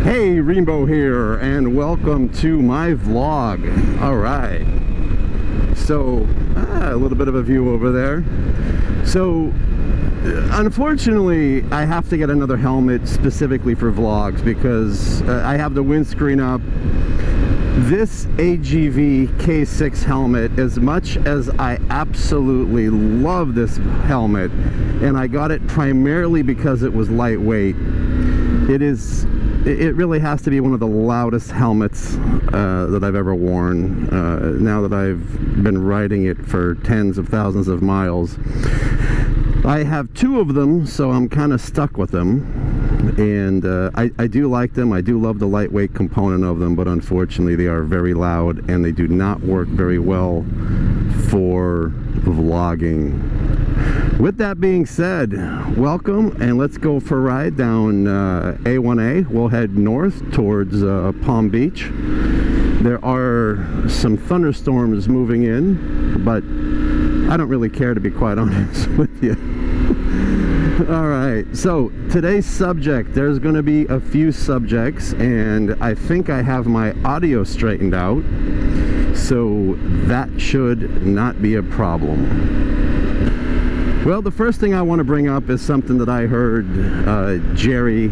Hey, Rembo here, and welcome to my vlog. Alright, so a little bit of a view over there. So unfortunately I have to get another helmet specifically for vlogs because I have the windscreen up. This AGV K6 helmet, as much as I absolutely love this helmet, and I got it primarily because it was lightweight, it really has to be one of the loudest helmets that I've ever worn, now that I've been riding it for tens of thousands of miles. I have two of them, so I'm kind of stuck with them, and I do like them. I do love the lightweight component of them, but unfortunately they are very loud and they do not work very well for vlogging. With that being said, welcome, and let's go for a ride down A1A. We'll head north towards Palm Beach. There are some thunderstorms moving in, but I don't really care, to be quite honest with you. Alright, so today's subject, there's going to be a few subjects, and I think I have my audio straightened out, so that should not be a problem. Well, the first thing I want to bring up is something that I heard Jerry,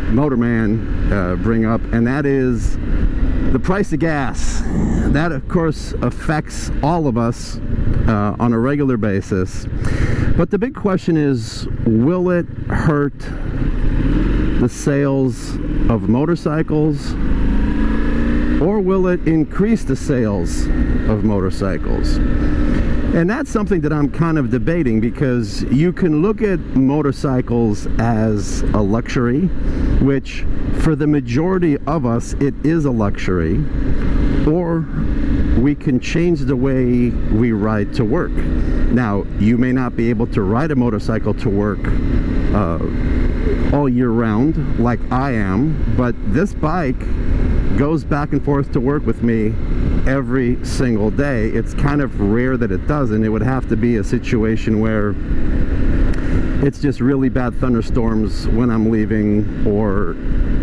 Motorman, bring up, and that is the price of gas. That, of course, affects all of us on a regular basis. But the big question is, will it hurt the sales of motorcycles, or will it increase the sales of motorcycles? And that's something that I'm kind of debating, because you can look at motorcycles as a luxury, which for the majority of us it is a luxury, or we can change the way we ride to work. Now, you may not be able to ride a motorcycle to work all year round like I am, but this bike goes back and forth to work with me every single day. It's kind of rare that it doesn't. It would have to be a situation where it's just really bad thunderstorms when I'm leaving, or,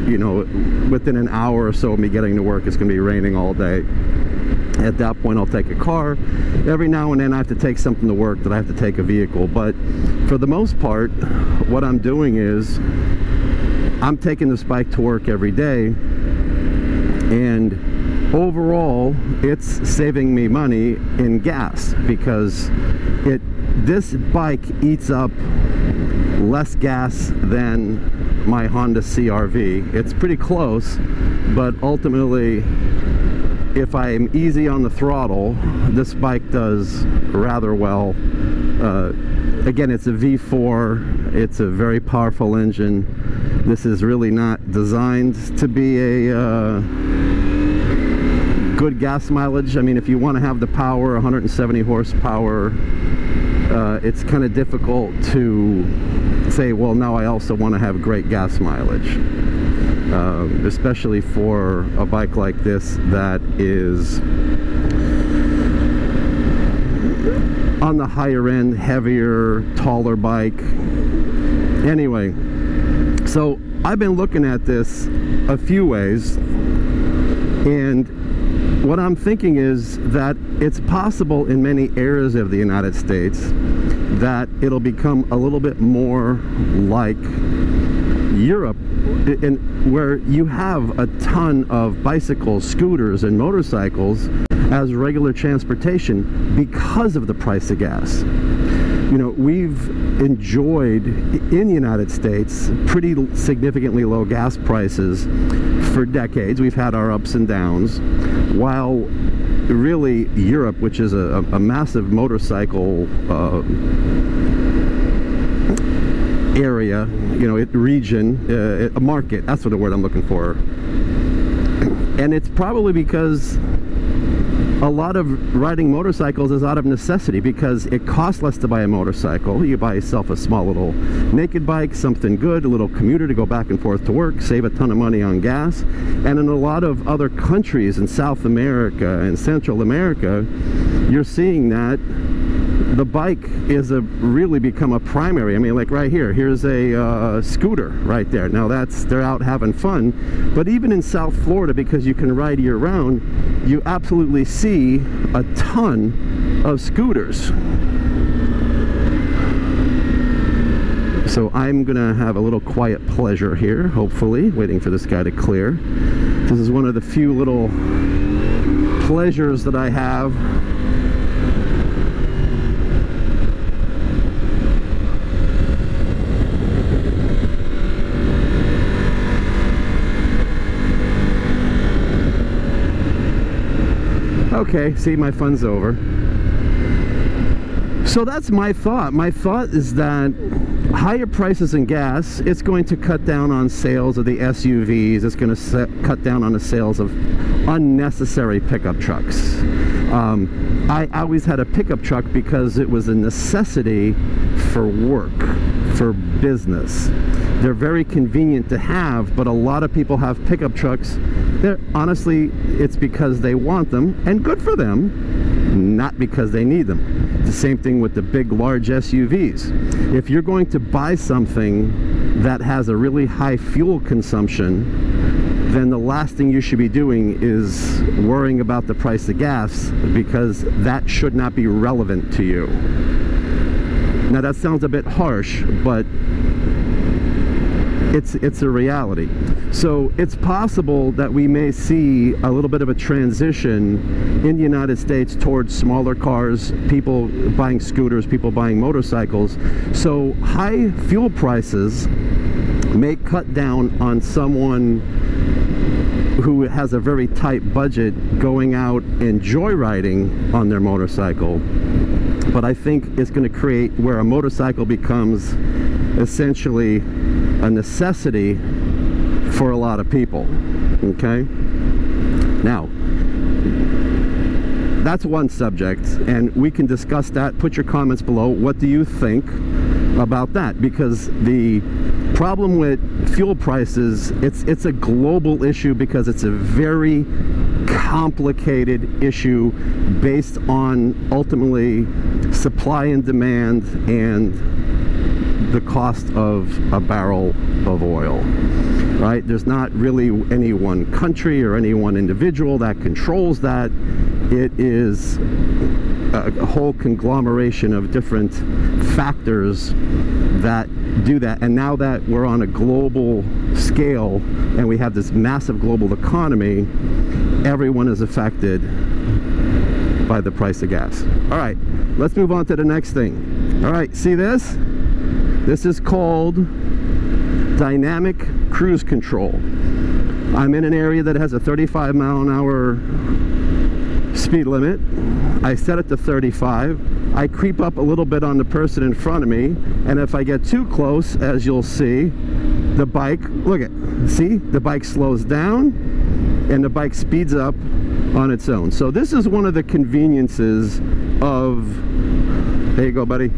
you know, within an hour or so of me getting to work, it's going to be raining all day. At that point, I'll take a car. Every now and then I have to take something to work that I have to take a vehicle, but for the most part, what I'm doing is I'm taking this bike to work every day, and overall it's saving me money in gas, because this bike eats up less gas than my Honda CR-V. It's pretty close, but ultimately, if I'm easy on the throttle, this bike does rather well. Again, it's a V4, it's a very powerful engine. This is really not designed to be a good gas mileage. I mean, if you want to have the power, 170 horsepower, it's kind of difficult to say, well, now I also want to have great gas mileage. Especially for a bike like this that is on the higher end, heavier, taller bike. Anyway, so I've been looking at this a few ways, and what I'm thinking is that it's possible in many areas of the United States that it'll become a little bit more like Europe, where you have a ton of bicycles, scooters, and motorcycles as regular transportation because of the price of gas. You know, we've enjoyed in the United States pretty significantly low gas prices for decades. We've had our ups and downs, while really Europe, which is a massive motorcycle area, you know, region, a market, that's what the word I'm looking for. And it's probably because a lot of riding motorcycles is out of necessity, because it costs less to buy a motorcycle. You buy yourself a small little naked bike, something good, a little commuter to go back and forth to work, save a ton of money on gas. And in a lot of other countries in South America and Central America, you're seeing that the bike is really become a primary. I mean, like right here, here's a scooter right there. Now they're out having fun, but even in South Florida, because you can ride year round, you absolutely see a ton of scooters. So I'm gonna have a little quiet pleasure here, hopefully, waiting for this guy to clear. This is one of the few little pleasures that I have. Okay, see, my fun's over. So that's my thought. My thought is that higher prices in gas, it's going to cut down on sales of the SUVs. It's going to cut down on the sales of unnecessary pickup trucks. I always had a pickup truck because it was a necessity for work, for business. They're very convenient to have, but a lot of people have pickup trucks. Honestly, it's because they want them, and good for them, not because they need them. The same thing with the big, large SUVs. If you're going to buy something that has a really high fuel consumption, then the last thing you should be doing is worrying about the price of gas, because that should not be relevant to you. Now that sounds a bit harsh, but it's a reality. So it's possible that we may see a little bit of a transition in the United States towards smaller cars, people buying scooters, people buying motorcycles. So high fuel prices may cut down on someone who has a very tight budget going out and joyriding on their motorcycle. But I think it's going to create where a motorcycle becomes essentially a necessity for a lot of people. Okay, now that's one subject, and we can discuss that. Put your comments below. What do you think about that? Because the problem with fuel prices, it's a global issue, because it's a very complicated issue based on ultimately supply and demand and the cost of a barrel of oil, right? There's not really any one country or any one individual that controls that. It is a whole conglomeration of different factors that do that. And now that we're on a global scale and we have this massive global economy, everyone is affected by the price of gas. All right, let's move on to the next thing. All right, see this? This is called dynamic cruise control. I'm in an area that has a 35-mile-an-hour speed limit. I set it to 35. I creep up a little bit on the person in front of me, and if I get too close, as you'll see, the bike, look at, see, the bike slows down and the bike speeds up on its own. So this is one of the conveniences of, there you go, buddy.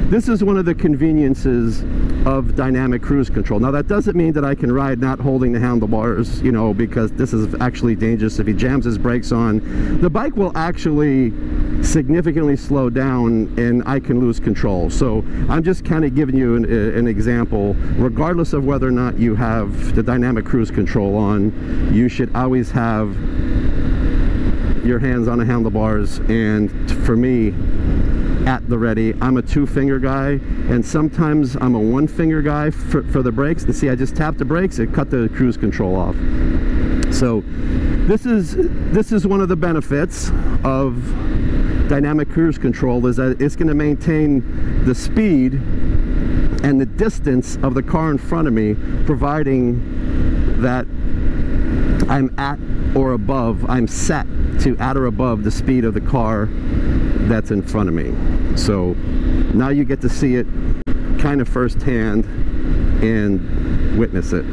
This is one of the conveniences of dynamic cruise control. Now that doesn't mean that I can ride not holding the handlebars, you know, because this is actually dangerous. If he jams his brakes on, the bike will actually significantly slow down and I can lose control. So I'm just kind of giving you an example. Regardless of whether or not you have the dynamic cruise control on, you should always have your hands on the handlebars, and for me, at the ready. I'm a two-finger guy, and sometimes I'm a one-finger guy for the brakes. And see, I just tapped the brakes, it cut the cruise control off. So this is one of the benefits of dynamic cruise control, is that it's going to maintain the speed and the distance of the car in front of me, providing that I'm at or above, I'm set to at or above the speed of the car that's in front of me. So now you get to see it kind of firsthand and witness it.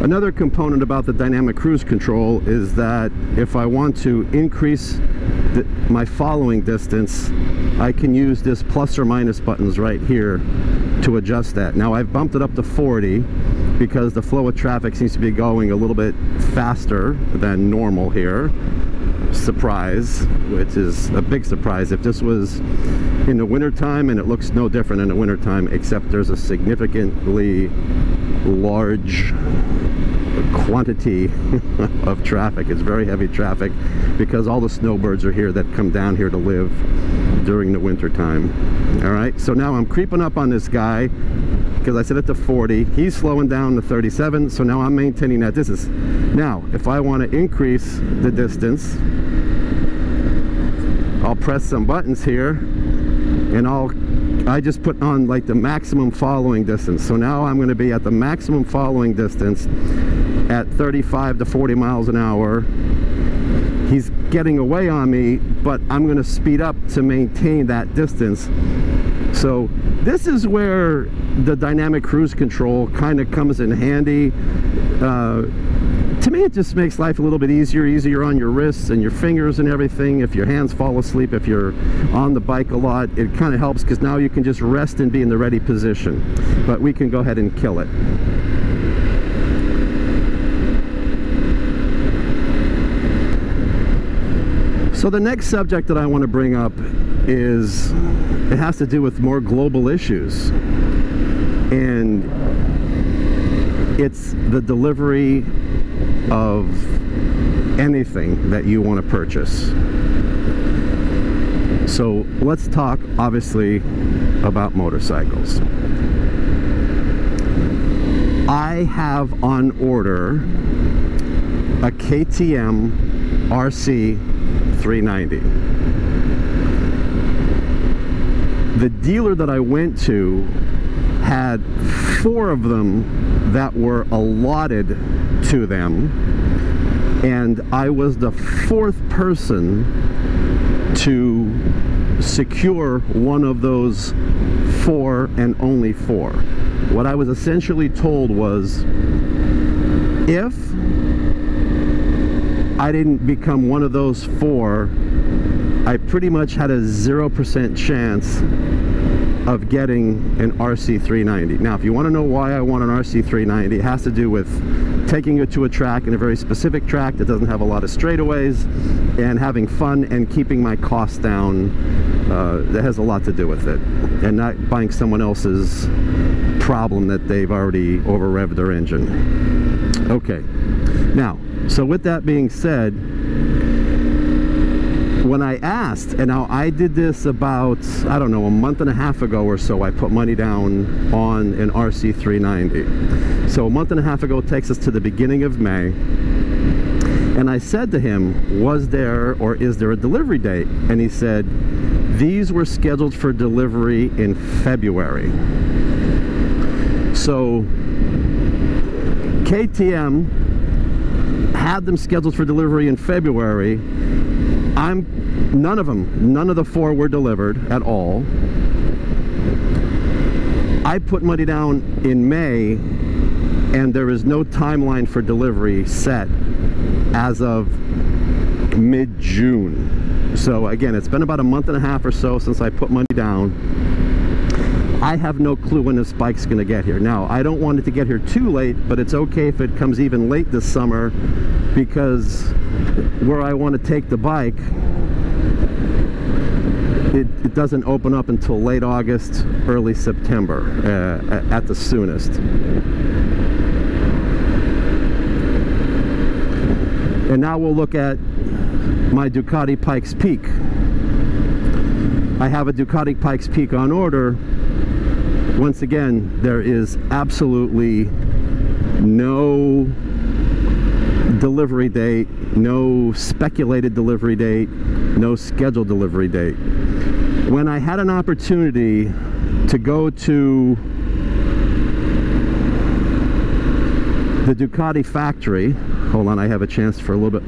Another component about the dynamic cruise control is that if I want to increase my following distance, I can use this plus or minus buttons right here to adjust that. Now I've bumped it up to 40 because the flow of traffic seems to be going a little bit faster than normal here. Surprise, which is a big surprise. If this was in the wintertime, and it looks no different in the wintertime, except there's a significantly large quantity of traffic. It's very heavy traffic because all the snowbirds are here that come down here to live during the winter time. All right, so now I'm creeping up on this guy because I set it to 40. He's slowing down to 37, so now I'm maintaining that distance. Now if I want to increase the distance, I'll press some buttons here and I just put on like the maximum following distance. So now I'm going to be at the maximum following distance at 35 to 40 miles an hour. He's getting away on me, but I'm going to speed up to maintain that distance. So this is where the dynamic cruise control kind of comes in handy. To me, it just makes life a little bit easier on your wrists and your fingers and everything. If your hands fall asleep, if you're on the bike a lot, it kind of helps because now you can just rest and be in the ready position. But we can go ahead and kill it. So the next subject that I want to bring up is, it has to do with more global issues. And it's the delivery of anything that you want to purchase. So let's talk obviously about motorcycles. I have on order a KTM RC 390. The dealer that I went to had 4 of them that were allotted to them, and I was the 4th person to secure one of those 4 and only 4. What I was essentially told was, if I didn't become one of those 4, I pretty much had a 0% chance of getting an RC 390. Now, if you want to know why I want an RC 390, it has to do with taking it to a track, in a very specific track that doesn't have a lot of straightaways, and having fun and keeping my costs down. That has a lot to do with it, and not buying someone else's problem that they've already over-revved their engine. Okay, now, so with that being said, when I asked, and now I did this about, I don't know, a month and a half ago or so, I put money down on an RC 390. So a month and a half ago takes us to the beginning of May. And I said to him, was there or is there a delivery date? And he said, these were scheduled for delivery in February. So KTM had them scheduled for delivery in February. None of the 4 were delivered at all. I put money down in May, and there is no timeline for delivery set as of mid-June. So again, it's been about a month and a half or so since I put money down. I have no clue when this bike's going to get here. Now, I don't want it to get here too late, but it's okay if it comes even late this summer, because where I want to take the bike, it doesn't open up until late August, early September at the soonest. And now we'll look at my Ducati Pikes Peak. I have a Ducati Pikes Peak on order. Once again, there is absolutely no delivery date, no speculated delivery date, no scheduled delivery date. When I had an opportunity to go to the Ducati Factory, hold on, I have a chance for a little bit.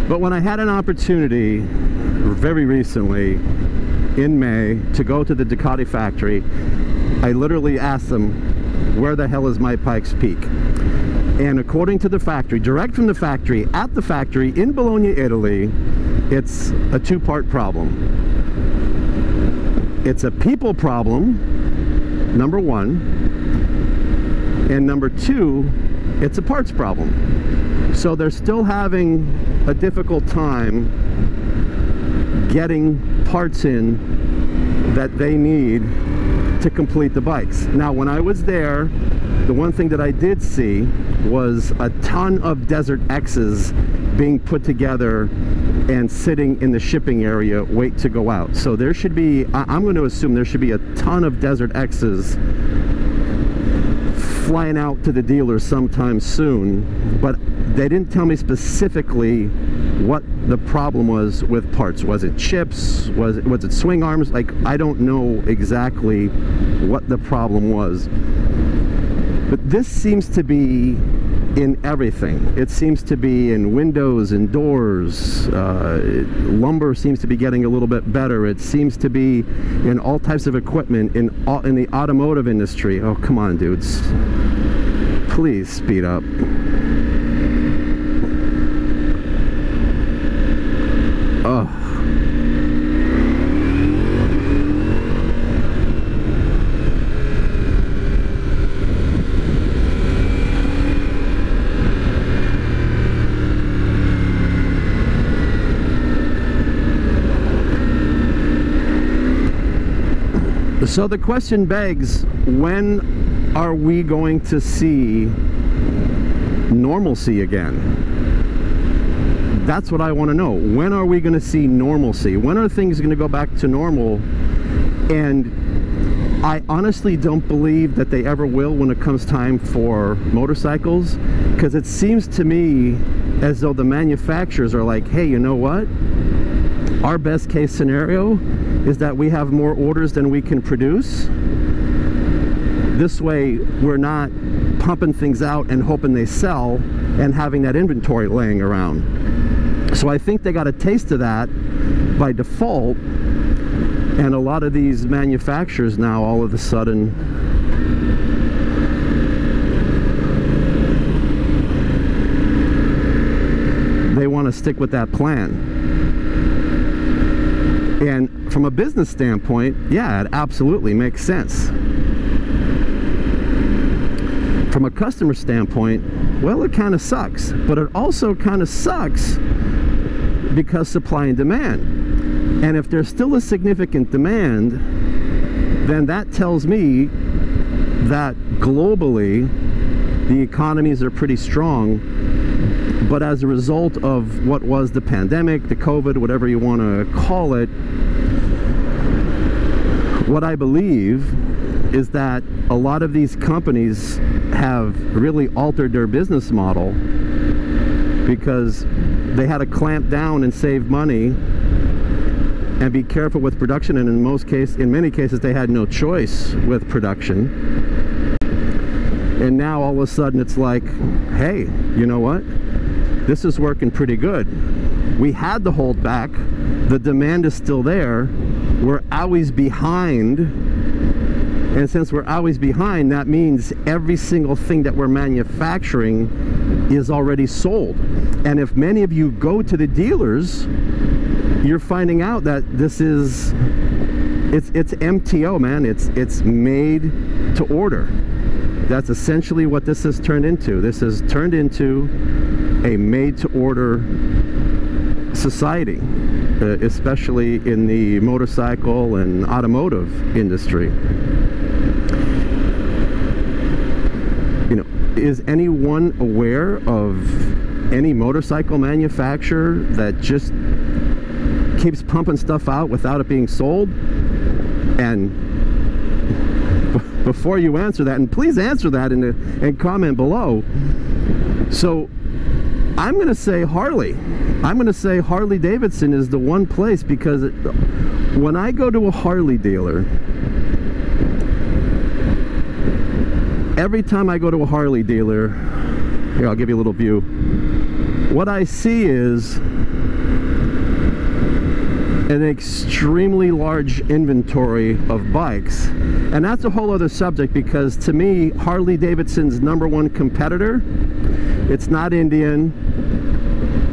But when I had an opportunity very recently in May to go to the Ducati factory, I literally asked them, where the hell is my Pikes Peak? And according to the factory, direct from the factory, at the factory in Bologna, Italy, it's a two-part problem. It's a people problem, number one, and number two, it's a parts problem. So they're still having a difficult time getting parts in that they need to complete the bikes. Now, when I was there, the one thing that I did see was a ton of Desert X's being put together and sitting in the shipping area, wait to go out. So there should be, I'm going to assume there should be a ton of Desert X's flying out to the dealers sometime soon, but they didn't tell me specifically what the problem was with parts. Was it chips? Was it swing arms? Like, I don't know exactly what the problem was. But this seems to be in everything. It seems to be in windows and doors. Lumber seems to be getting a little bit better. It seems to be in all types of equipment in the automotive industry. Oh, come on, dudes. Please speed up. Oh. So the question begs, when are we going to see normalcy again? That's what I want to know. When are we going to see normalcy? When are things going to go back to normal? And I honestly don't believe that they ever will when it comes time for motorcycles, because it seems to me as though the manufacturers are like, hey, you know what? Our best case scenario is that we have more orders than we can produce. This way, we're not pumping things out and hoping they sell and having that inventory laying around. So I think they got a taste of that by default, and a lot of these manufacturers now all of a sudden they want to stick with that plan. And from a business standpoint, yeah, it absolutely makes sense. From a customer standpoint, well, it kind of sucks, but it also kind of sucks because supply and demand. And if there's still a significant demand, then that tells me that globally the economies are pretty strong. But as a result of what was the pandemic, the COVID, whatever you want to call it, what I believe is that a lot of these companies have really altered their business model because they had to clamp down and save money and be careful with production, and in many cases they had no choice with production. And now all of a sudden it's like, hey, you know what? This is working pretty good. We had to hold back. The demand is still there. We're always behind. And since we're always behind, that means every single thing that we're manufacturing is already sold. And if many of you go to the dealers, you're finding out that this is, it's MTO, man. It's made to order. That's essentially what this has turned into. This has turned into a made-to-order society, especially in the motorcycle and automotive industry. You know, is anyone aware of any motorcycle manufacturer that just keeps pumping stuff out without it being sold? And before you answer that, and please answer that and comment below. So I'm going to say Harley. I'm going to say Harley Davidson is the one place, because when I go to a Harley dealer, every time I go to a Harley dealer, here, I'll give you a little view. What I see is an extremely large inventory of bikes. And that's a whole other subject, because to me, Harley Davidson's #1 competitor, it's not Indian,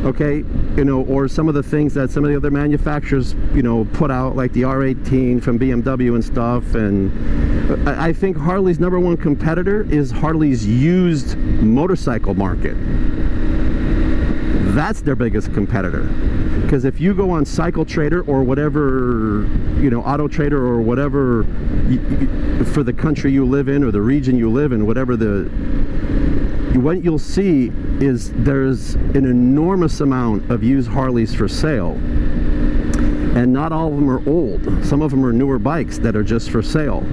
okay, you know, or some of the things that some of the other manufacturers, you know, put out, like the R18 from BMW and stuff. And I think Harley's #1 competitor is Harley's used motorcycle market. That's their biggest competitor. Because if you go on Cycle Trader or whatever, you know, Auto Trader or whatever, for the country you live in or the region you live in, whatever what you'll see is there's an enormous amount of used Harleys for sale. And not all of them are old. Some of them are newer bikes that are just for sale.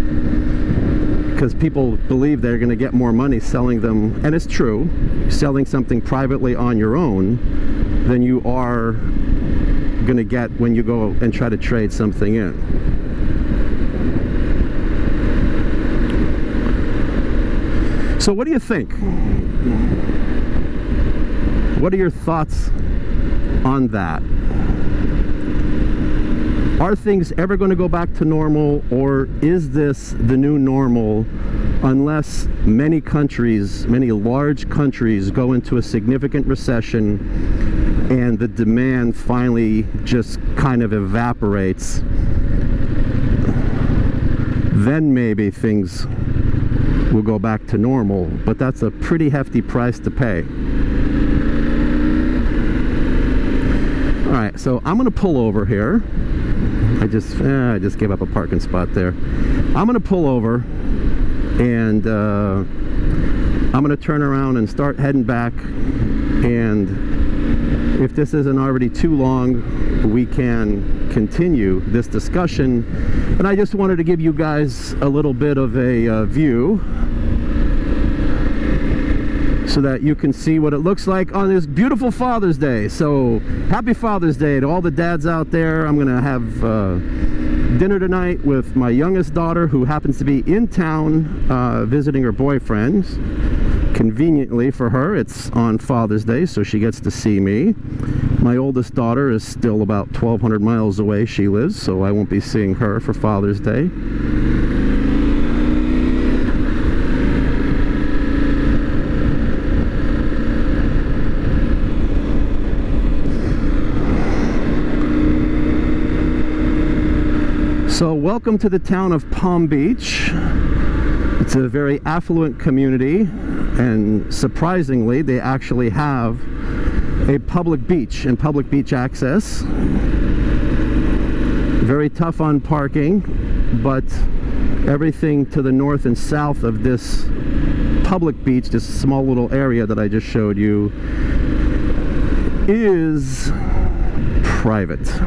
Because people believe they're going to get more money selling them, and it's true, selling something privately on your own than you are going to get when you go and try to trade something in. So what do you think? What are your thoughts on that? Are things ever going to go back to normal, or is this the new normal unless many countries, many large countries, go into a significant recession and the demand finally just kind of evaporates? Then maybe things will go back to normal, but that's a pretty hefty price to pay. Alright, so I'm going to pull over here. I just gave up a parking spot there. I'm going to pull over, and I'm going to turn around and start heading back, and if this isn't already too long, we can continue this discussion. And I just wanted to give you guys a little bit of a view so that you can see what it looks like on this beautiful Father's Day. So happy Father's Day to all the dads out there. I'm gonna have dinner tonight with my youngest daughter, who happens to be in town visiting her boyfriend. Conveniently for her, it's on Father's Day, so she gets to see me. My oldest daughter is still about 1,200 miles away, she lives, so I won't be seeing her for Father's Day. So welcome to the town of Palm Beach. It's a very affluent community, and surprisingly they actually have a public beach and public beach access. Very tough on parking, but everything to the north and south of this public beach, this small little area that I just showed you, is private.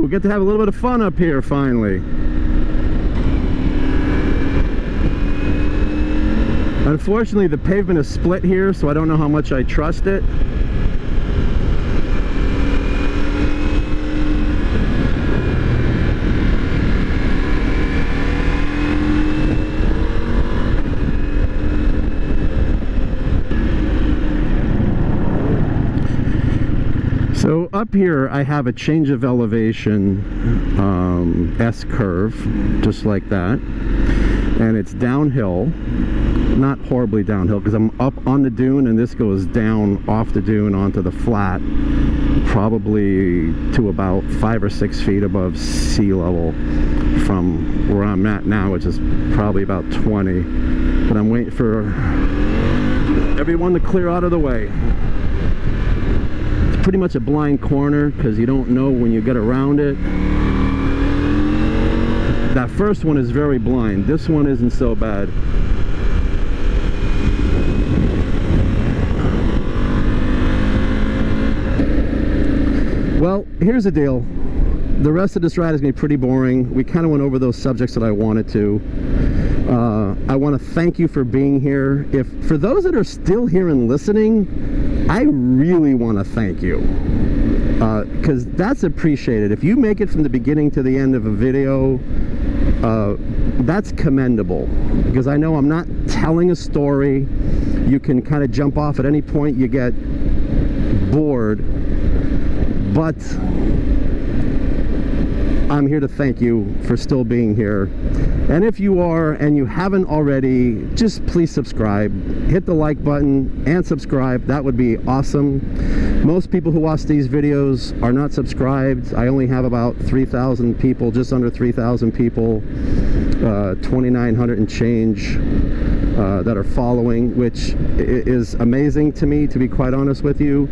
We get to have a little bit of fun up here finally. Unfortunately, the pavement is split here, so I don't know how much I trust it. So up here I have a change of elevation S-curve, just like that, and it's downhill, not horribly downhill, because I'm up on the dune and this goes down off the dune onto the flat, probably to about 5 or 6 feet above sea level from where I'm at now, which is probably about 20. But I'm waiting for everyone to clear out of the way. Pretty much a blind corner because you don't know when you get around it. That first one is very blind. This one isn't so bad. Well, here's the deal. The rest of this ride is going to be pretty boring. We kind of went over those subjects that I wanted to. I want to thank you for being here. For those that are still here and listening, I really want to thank you, because that's appreciated. If you make it from the beginning to the end of a video, that's commendable, because I know I'm not telling a story. You can kind of jump off at any point you get bored, but I'm here to thank you for still being here. And if you are and you haven't already, just please subscribe. Hit the like button and subscribe. That would be awesome. Most people who watch these videos are not subscribed. I only have about 3,000 people, just under 3,000 people, 2,900 and change that are following, which is amazing to me, to be quite honest with you.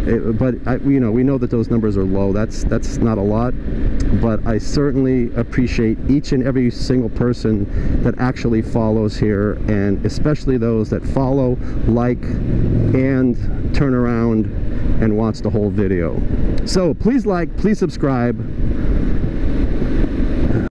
You know, we know that those numbers are low. That's not a lot, but I certainly appreciate each and every single person that actually follows here, and especially those that follow, like, and turn around and watch the whole video. So please like, please subscribe.